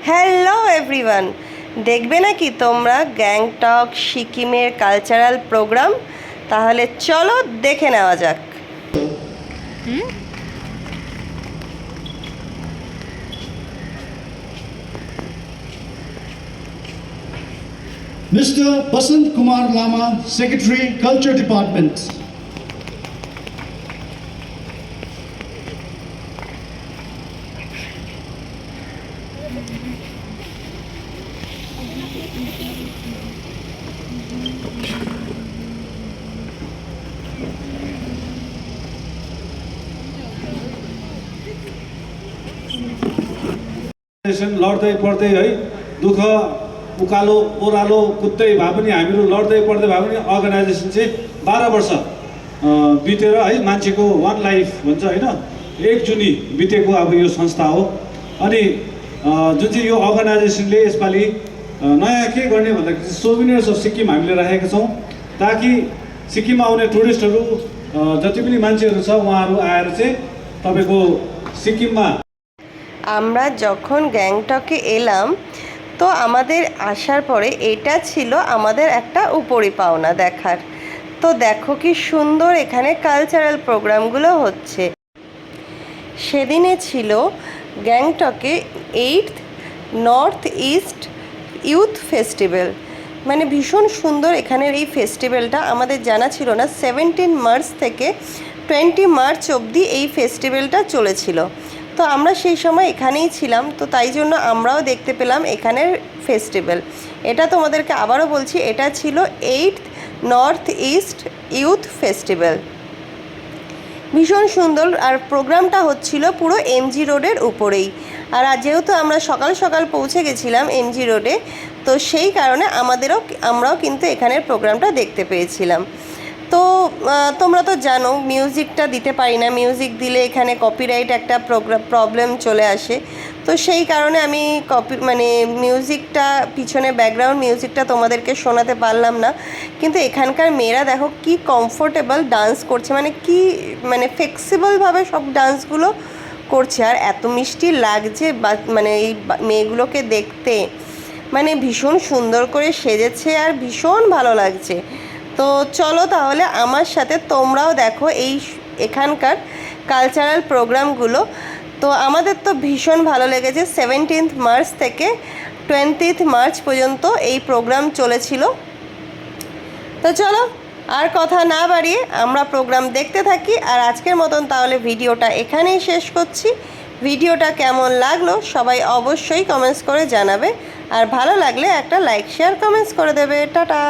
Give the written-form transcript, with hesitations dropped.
Hello everyone, দেখবে নাকি তোমরা গ্যাংটক সিকিমের কালচারাল প্রোগ্রাম? তাহলে চলো দেখে নেওয়া যাক। Mr. Basant Kumar Lama, Secretary, Culture Department. लड्दै पढ्दै है दुःख उकालो ओह्रालो कुद्दै भए पनि हामीहरू लड्दै पढ्दै भए पनि अर्गनाइजेसन चाहिँ 12 वर्ष बितेर है मान्छेको वान लाइफ भन्छ होइन, 1 जुनी बितेको अब यो संस्था हो। अनि जुन चाहिँ यो अर्गनाइजेसनले यसपालि नयाँ के गर्ने भन्दाखेरि सोभिनियर्स अफ सिक्किम हामीले राखेका छौँ, ताकि सिक्किममा आउने टुरिस्टहरू जति पनि मान्छेहरू छ उहाँहरू आएर चाहिँ तपाईँको सिक्किममा আমরা যখন গ্যাংটকে এলাম তো আমাদের আসার পরে এটা ছিল আমাদের একটা উপরি পাওনা দেখার। তো দেখো কি সুন্দর এখানে কালচারাল প্রোগ্রামগুলো হচ্ছে। সেদিনে ছিল গ্যাংটকে 8th north east youth festival, মানে ভীষণ সুন্দর এখানের এই ফেস্টিভ্যালটা। আমাদের জানা ছিল না 17 মার্চ থেকে 20 মার্চ অবধি এই ফেস্টিভ্যালটা চলেছিল। তো আমরা সেই সময় এখানেই ছিলাম, তো তাই জন্য আমরাও দেখতে পেলাম এখানের ফেস্টিভ্যাল। এটা তোমাদেরকে আবারও বলছি, এটা ছিল 8th north east youth festival. ভীষণ সুন্দর, আর প্রোগ্রামটা হচ্ছিল পুরো এমজি রোডের উপরেই। আর যেহেতু আমরা সকাল সকাল পৌঁছে গেছিলাম এমজি রোডে, তো সেই কারণে আমরাও কিন্তু এখানের প্রোগ্রামটা দেখতে পেয়েছিলাম। তো তোমরা তো জানো মিউজিকটা দিতে পারি না, মিউজিক দিলে এখানে কপিরাইট একটা প্রবলেম চলে আসে। তো সেই কারণে আমি মিউজিকটা পিছনে ব্যাকগ্রাউন্ড মিউজিকটা তোমাদেরকে শোনাতে পারলাম না। কিন্তু এখানকার মেয়েরা দেখো কি কমফোর্টেবল ডান্স করছে, মানে ফ্লেক্সিবলভাবে সব ডান্সগুলো করছে। আর এত মিষ্টি লাগছে এই মেয়েগুলোকে দেখতে, মানে ভীষণ সুন্দর করে সেজেছে আর ভীষণ ভালো লাগছে। তো চলো তাহলে আমার সাথে তোমরাও দেখো এখানকার কালচারাল প্রোগ্রামগুলো। তো আমাদের তো ভীষণ ভালো লেগেছে। 17th মার্চ থেকে 20th মার্চ পর্যন্ত এই প্রোগ্রাম চলেছিল। তো চলো আর কথা না বাড়িয়ে আমরা প্রোগ্রাম দেখতে থাকি। আর আজকের মতন তাহলে ভিডিওটা এখানেই শেষ করছি। ভিডিওটা কেমন লাগলো সবাই অবশ্যই কমেন্টস করে জানাবে, আর ভালো লাগলে একটা লাইক শেয়ার কমেন্টস করে দেবে। টাটা।